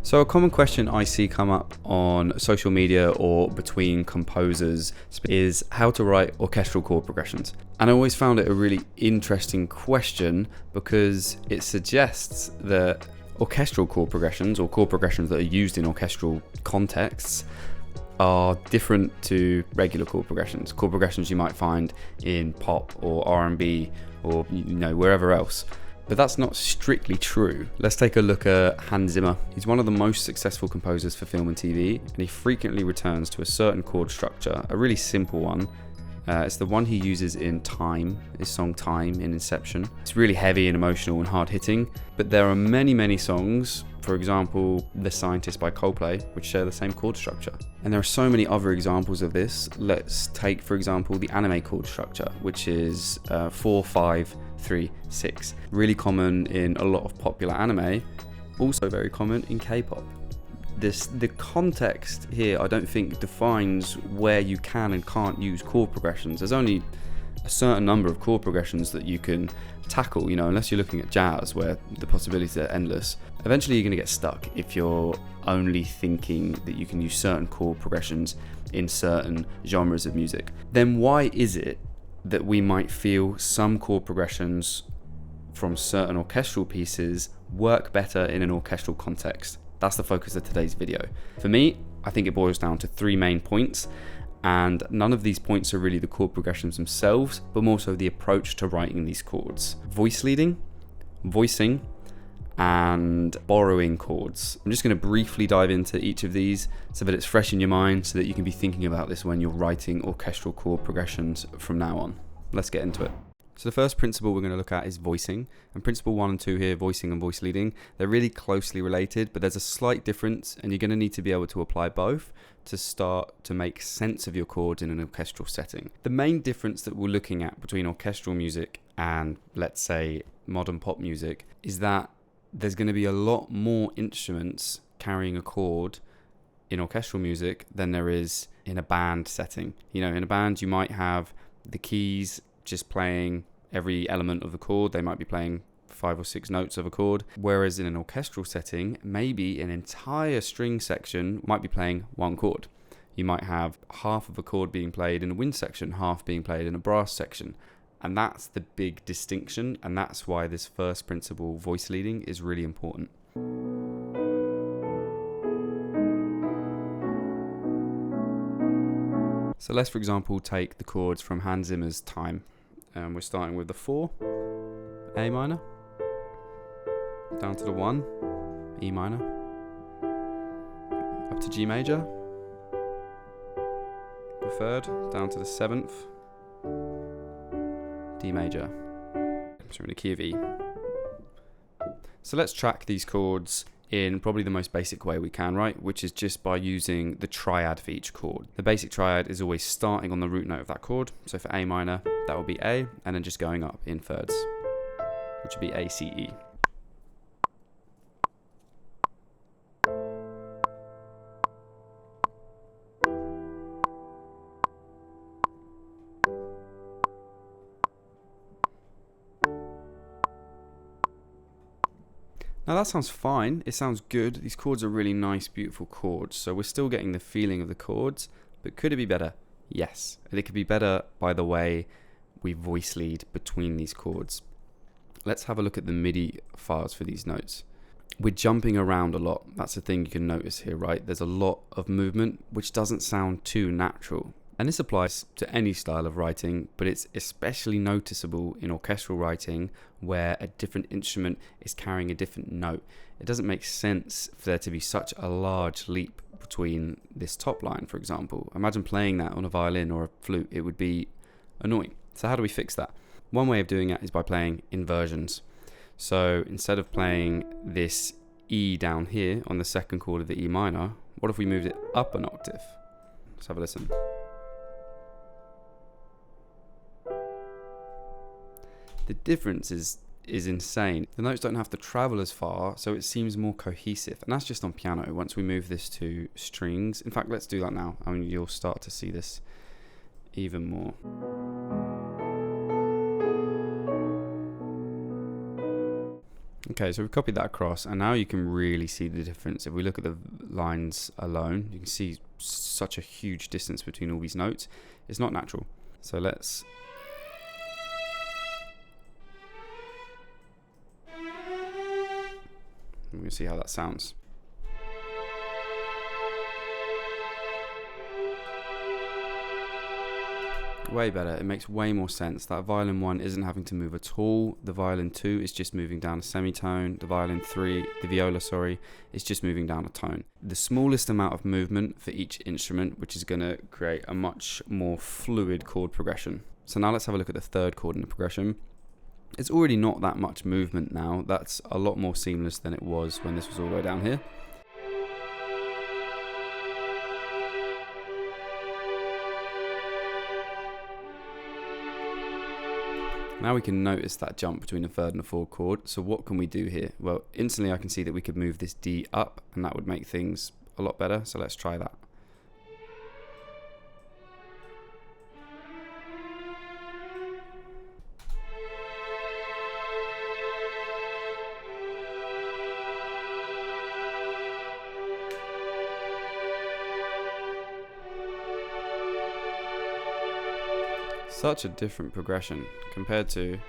So a common question I see come up on social media or between composers is how to write orchestral chord progressions. And I always found it a really interesting question because it suggests that orchestral chord progressions or chord progressions that are used in orchestral contexts are different to regular chord progressions you might find in pop or R&B or wherever else. But that's not strictly true. Let's take a look at Hans Zimmer. He's one of the most successful composers for film and TV, and he frequently returns to a certain chord structure, a really simple one. It's the one he uses in Time, his song Time in Inception. It's really heavy and emotional and hard hitting, but there are many songs, for example, The Scientist by Coldplay, which share the same chord structure. And there are so many other examples of this. Let's take, for example, the anime chord structure, which is 4-5-3-6. Really common in a lot of popular anime, also very common in K-pop. The context here, I don't think, defines where you can and can't use chord progressions. There's only a certain number of chord progressions that you can tackle, unless you're looking at jazz where the possibilities are endless. Eventually you're going to get stuck if you're only thinking that you can use certain chord progressions in certain genres of music. Then why is it that we might feel some chord progressions from certain orchestral pieces work better in an orchestral context? That's the focus of today's video. For me, I think it boils down to three main points, and none of these points are really the chord progressions themselves, but more so the approach to writing these chords. Voice leading, voicing, and borrowing chords. I'm just going to briefly dive into each of these so that it's fresh in your mind, so that you can be thinking about this when you're writing orchestral chord progressions from now on. Let's get into it. So the first principle we're going to look at is voicing, and principle 1 and 2 here, voicing and voice leading, they're really closely related, but there's a slight difference, and you're going to need to be able to apply both to start to make sense of your chords in an orchestral setting. The main difference that we're looking at between orchestral music and, let's say, modern pop music is that there's going to be a lot more instruments carrying a chord in orchestral music than there is in a band setting. In a band you might have the keys just playing every element of the chord. They might be playing 5 or 6 notes of a chord, whereas in an orchestral setting, maybe an entire string section might be playing one chord. You might have half of a chord being played in a wind section, half being played in a brass section. And that's the big distinction, and that's why this first principle, voice leading, is really important. So let's, for example, take the chords from Hans Zimmer's Time. We're starting with the 4, A minor, down to the 1, E minor, up to G major, the 3rd, down to the 7th, D major. So we're in the key of E. So let's track these chords in probably the most basic way we can, right? Which is just by using the triad for each chord. The basic triad is always starting on the root note of that chord. So for A minor, that will be A, and then just going up in thirds, which would be A, C, E. Now that sounds fine, it sounds good, these chords are really nice, beautiful chords, so we're still getting the feeling of the chords, but could it be better? Yes, and it could be better by the way we voice lead between these chords. Let's have a look at the MIDI files for these notes. We're jumping around a lot, that's the thing you can notice here, right? There's a lot of movement, which doesn't sound too natural. And this applies to any style of writing, but it's especially noticeable in orchestral writing where a different instrument is carrying a different note. It doesn't make sense for there to be such a large leap between this top line, for example. Imagine playing that on a violin or a flute. It would be annoying. So how do we fix that? One way of doing that is by playing inversions. So instead of playing this E down here on the 2nd chord of the E minor, what if we moved it up an octave? Let's have a listen. The difference is insane. The notes don't have to travel as far, so it seems more cohesive. And that's just on piano. Once we move this to strings, in fact, let's do that now. I mean, you'll start to see this even more. Okay, so we've copied that across, and now you can really see the difference. If we look at the lines alone, you can see such a huge distance between all these notes. It's not natural. So let's... we're going to see how that sounds. Way better. It makes way more sense. That violin 1 isn't having to move at all. The violin 2 is just moving down a semitone. The violin 3, the viola, sorry, is just moving down a tone. The smallest amount of movement for each instrument, which is going to create a much more fluid chord progression. So now let's have a look at the third chord in the progression. It's already not that much movement now. That's a lot more seamless than it was when this was all the way down here. Now we can notice that jump between the third and the fourth chord. So what can we do here? Well, instantly I can see that we could move this D up, and that would make things a lot better. So let's try that. Such a different progression compared to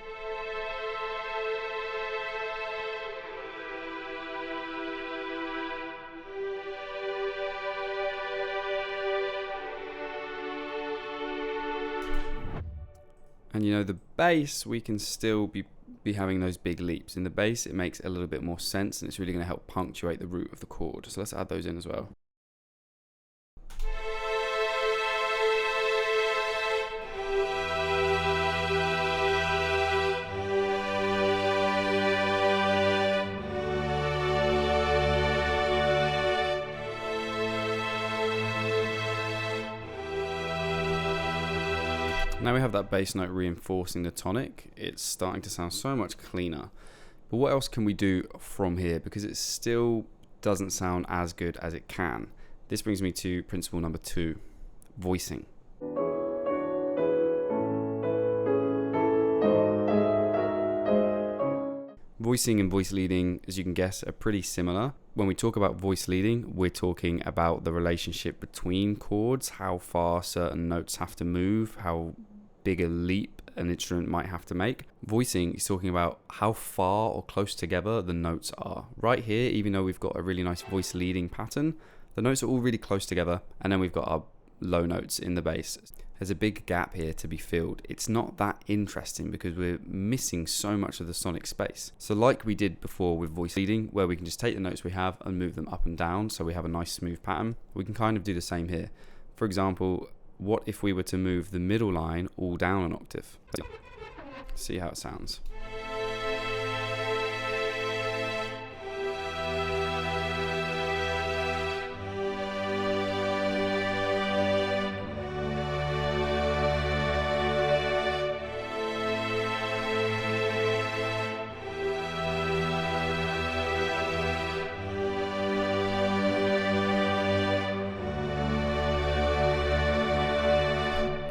and you know, the bass, we can still be having those big leaps. In the bass, it makes a little bit more sense, and it's really going to help punctuate the root of the chord. So let's add those in as well. Now we have that bass note reinforcing the tonic. It's starting to sound so much cleaner. But what else can we do from here? Because it still doesn't sound as good as it can. This brings me to principle number 2, voicing. Voicing and voice leading, as you can guess, are pretty similar. When we talk about voice leading, we're talking about the relationship between chords, how far certain notes have to move, how big a leap an instrument might have to make. Voicing is talking about how far or close together the notes are. Right here, even though we've got a really nice voice leading pattern, the notes are all really close together, and then we've got our low notes in the bass. There's a big gap here to be filled. It's not that interesting because we're missing so much of the sonic space. So like we did before with voice leading, where we can just take the notes we have and move them up and down so we have a nice smooth pattern, we can kind of do the same here. For example, what if we were to move the middle line all down an octave? See how it sounds.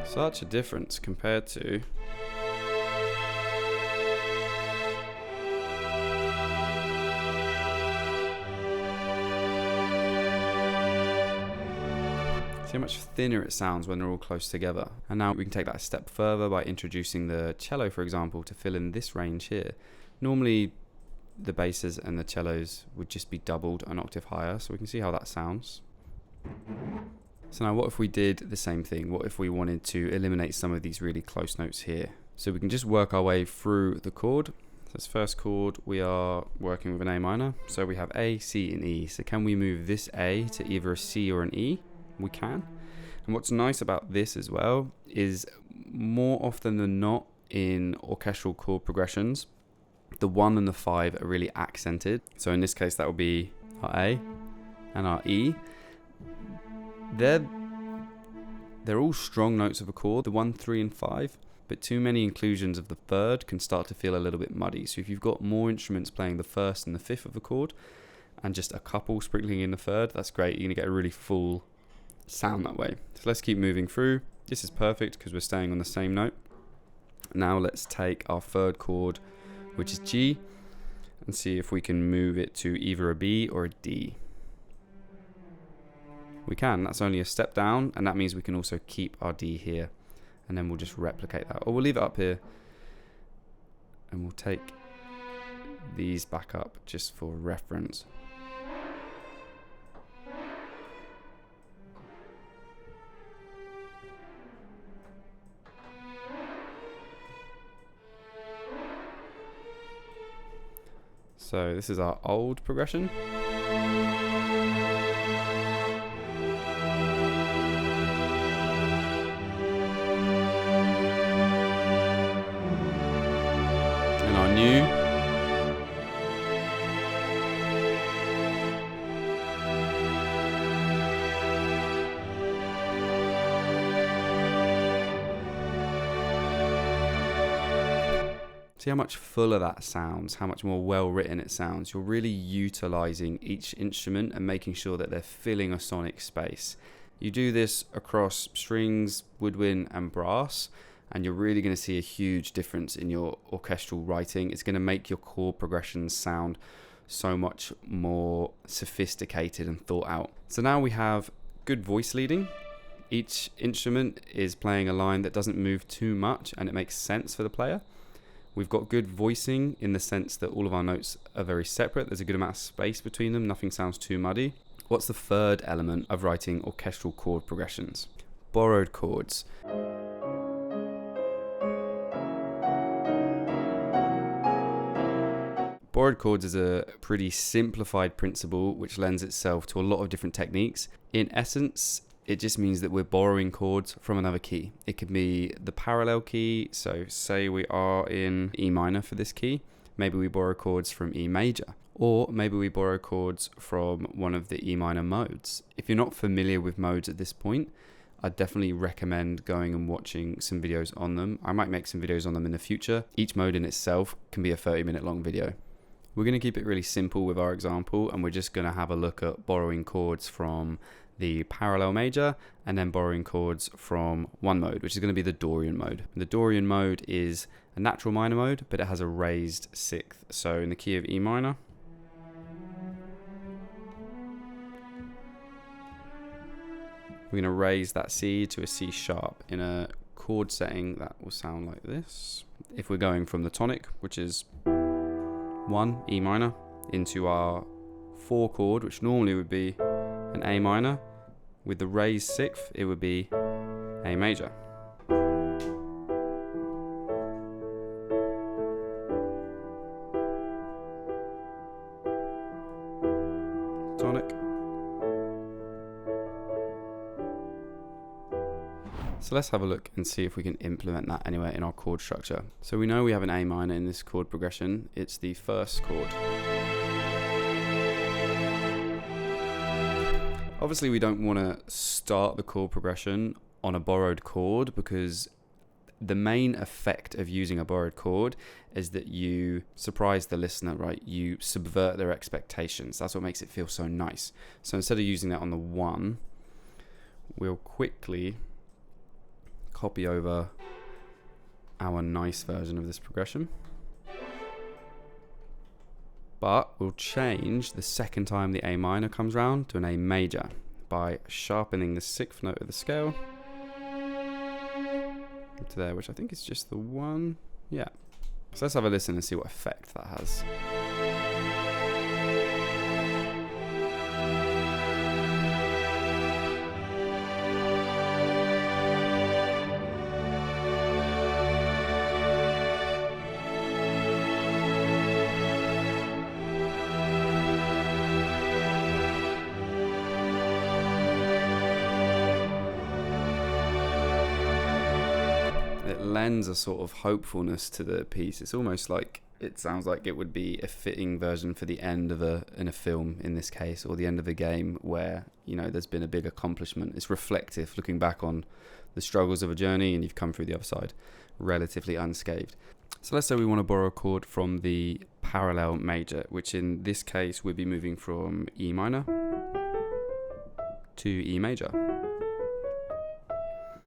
Such a difference compared to see how much thinner it sounds when they're all close together. And now we can take that a step further by introducing the cello, for example, to fill in this range here. Normally the basses and the cellos would just be doubled an octave higher, so we can see how that sounds. So now what if we did the same thing? What if we wanted to eliminate some of these really close notes here? So we can just work our way through the chord. So this first chord, we are working with an A minor. So we have A, C, and E. So can we move this A to either a C or an E? We can. And what's nice about this as well is more often than not in orchestral chord progressions, the 1 and the 5 are really accented. So in this case, that will be our A and our E. They're all strong notes of a chord, the 1, 3, and 5, but too many inclusions of the third can start to feel a little bit muddy. So if you've got more instruments playing the 1st and the 5th of a chord, and just a couple sprinkling in the 3rd, that's great. You're going to get a really full sound that way. So let's keep moving through. This is perfect because we're staying on the same note. Now let's take our 3rd chord, which is G, and see if we can move it to either a B or a D. We can. That's only a step down, and that means we can also keep our D here, and then we'll just replicate that, or we'll leave it up here and we'll take these back up just for reference. So this is our old progression. And our new. See how much fuller that sounds, how much more well written it sounds. You're really utilizing each instrument and making sure that they're filling a sonic space. You do this across strings, woodwind and brass, and you're really going to see a huge difference in your orchestral writing. It's going to make your chord progressions sound so much more sophisticated and thought out. So now we have good voice leading. Each instrument is playing a line that doesn't move too much and it makes sense for the player. We've got good voicing in the sense that all of our notes are very separate. There's a good amount of space between them. Nothing sounds too muddy. What's the third element of writing orchestral chord progressions? Borrowed chords. Borrowed chords is a pretty simplified principle which lends itself to a lot of different techniques. In essence, it just means that we're borrowing chords from another key. It could be the parallel key, so say we are in E minor for this key, maybe we borrow chords from E major, or maybe we borrow chords from one of the E minor modes. If you're not familiar with modes at this point, I'd definitely recommend going and watching some videos on them. I might make some videos on them in the future. Each mode in itself can be a 30-minute long video. We're going to keep it really simple with our example, and we're just going to have a look at borrowing chords from the parallel major and then borrowing chords from one mode, which is going to be the Dorian mode. The Dorian mode is a natural minor mode, but it has a raised sixth. So in the key of E minor, we're going to raise that C to a C sharp in a chord setting that will sound like this. If we're going from the tonic, which is 1 E minor, into our 4 chord, which normally would be an A minor, with the raised sixth it would be A major. Tonic. So let's have a look and see if we can implement that anywhere in our chord structure. So we know we have an A minor in this chord progression. It's the first chord. Obviously we don't want to start the chord progression on a borrowed chord, because the main effect of using a borrowed chord is that you surprise the listener, right? You subvert their expectations. That's what makes it feel so nice. So instead of using that on the 1, we'll quickly copy over our nice version of this progression. But we'll change the second time the A minor comes round to an A major by sharpening the 6th note of the scale up to there, which I think is just the 1. Yeah. So let's have a listen and see what effect that has. It lends a sort of hopefulness to the piece. It's almost like, it sounds like it would be a fitting version for the end of a film in this case, or the end of a game where, you know, there's been a big accomplishment. It's reflective, looking back on the struggles of a journey and you've come through the other side relatively unscathed. So let's say we want to borrow a chord from the parallel major, which in this case would be moving from E minor to E major.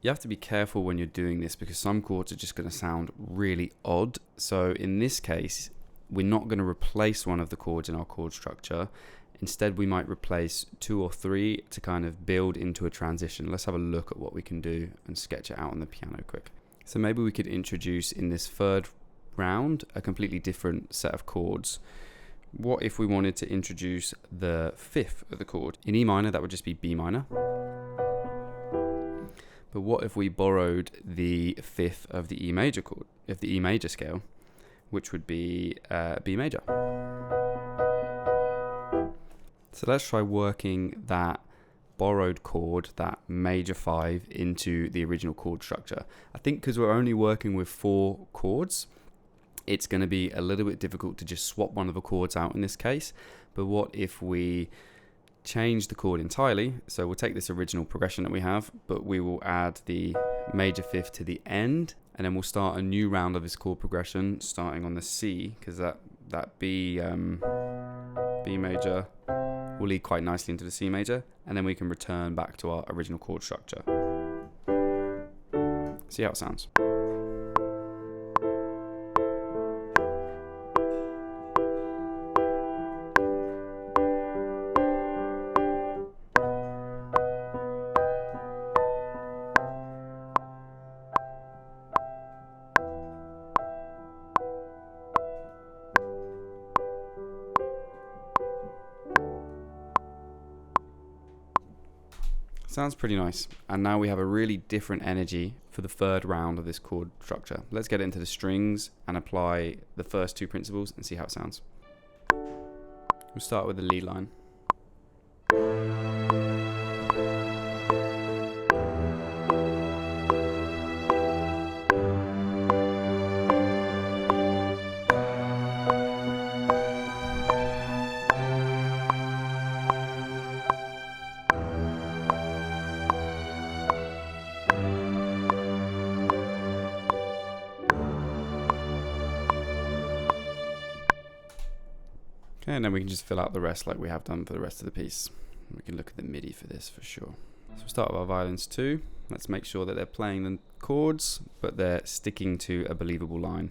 You have to be careful when you're doing this because some chords are just going to sound really odd. So in this case, we're not going to replace one of the chords in our chord structure. Instead, we might replace 2 or 3 to kind of build into a transition. Let's have a look at what we can do and sketch it out on the piano quick. So maybe we could introduce in this third round a completely different set of chords. What if we wanted to introduce the 5th of the chord? In E minor, that would just be B minor. But what if we borrowed the 5th of the E major chord, of the E major scale, which would be B major? So let's try working that borrowed chord, that major 5, into the original chord structure. I think because we're only working with 4 chords, it's going to be a little bit difficult to just swap one of the chords out in this case. But what if we change the chord entirely? So we'll take this original progression that we have, but we will add the major 5th to the end, and then we'll start a new round of this chord progression starting on the C, because that B major will lead quite nicely into the C major, and then we can return back to our original chord structure. See how it sounds. Sounds pretty nice. And now we have a really different energy for the third round of this chord structure. Let's get into the strings and apply the first 2 principles and see how it sounds. We'll start with the lead line. Okay, and then we can just fill out the rest like we have done for the rest of the piece. We can look at the MIDI for this for sure. So we'll start with our violins too. Let's make sure that they're playing the chords, but they're sticking to a believable line.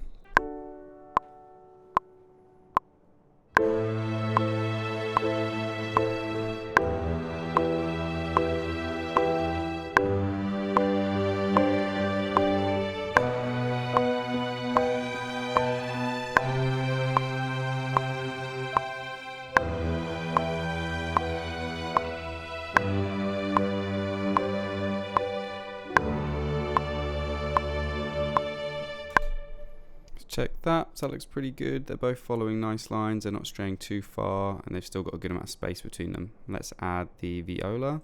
Check that, so that looks pretty good. They're both following nice lines, they're not straying too far, and they've still got a good amount of space between them. Let's add the viola.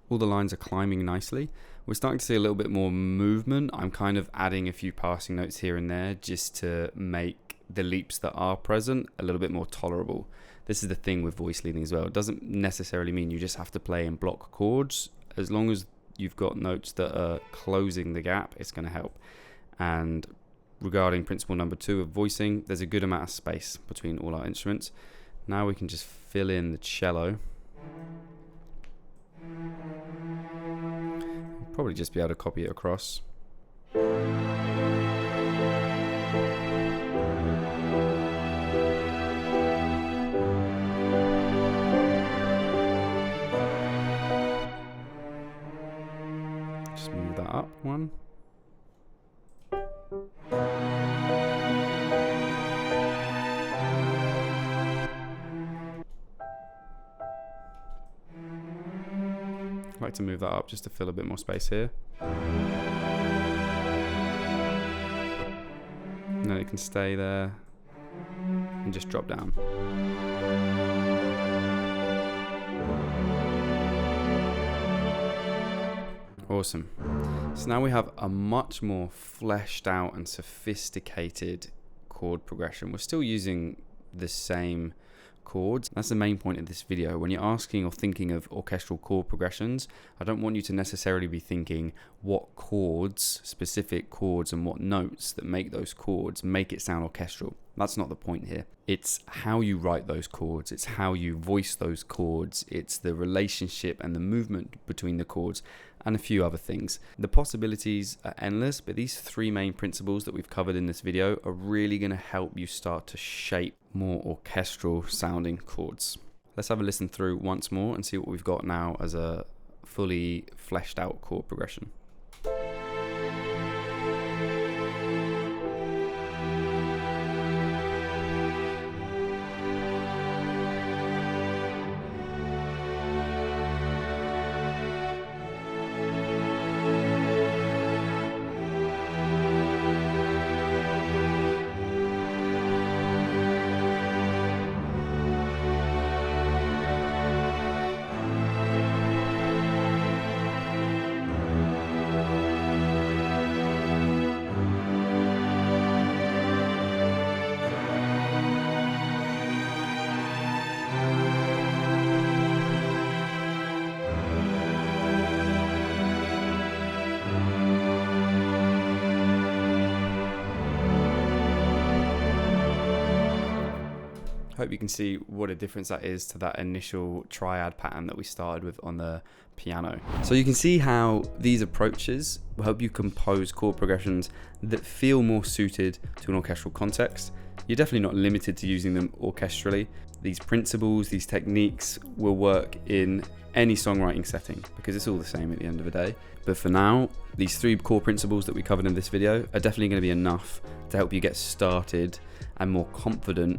All the lines are climbing nicely. We're starting to see a little bit more movement. I'm kind of adding a few passing notes here and there just to make the leaps that are present a little bit more tolerable. This is the thing with voice leading as well. It doesn't necessarily mean you just have to play in block chords. As long as you've got notes that are closing the gap, it's going to help. And regarding principle number 2 of voicing, there's a good amount of space between all our instruments. Now we can just fill in the cello. Probably just be able to copy it across. Just move that up one. I like to move that up just to fill a bit more space here. And then it can stay there and just drop down. Awesome. So now we have a much more fleshed out and sophisticated chord progression. We're still using the same chords. That's the main point of this video. When you're asking or thinking of orchestral chord progressions, I don't want you to necessarily be thinking what chords, specific chords, and what notes that make those chords make it sound orchestral. That's not the point here. It's how you write those chords. It's how you voice those chords. It's the relationship and the movement between the chords and a few other things. The possibilities are endless, but these three main principles that we've covered in this video are really going to help you start to shape more orchestral sounding chords. Let's have a listen through once more and see what we've got now as a fully fleshed out chord progression. Hope you can see what a difference that is to that initial triad pattern that we started with on the piano. So you can see how these approaches will help you compose chord progressions that feel more suited to an orchestral context. You're definitely not limited to using them orchestrally. These principles, these techniques will work in any songwriting setting because it's all the same at the end of the day. But for now, these three core principles that we covered in this video are definitely going to be enough to help you get started and more confident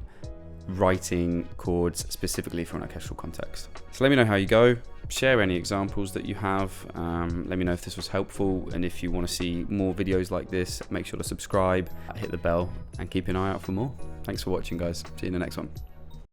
writing chords specifically for an orchestral context. So let me know how you go, share any examples that you have, let me know if this was helpful, and if you want to see more videos like this, make sure to subscribe, hit the bell, and keep an eye out for more. Thanks for watching, guys. See you in the next one.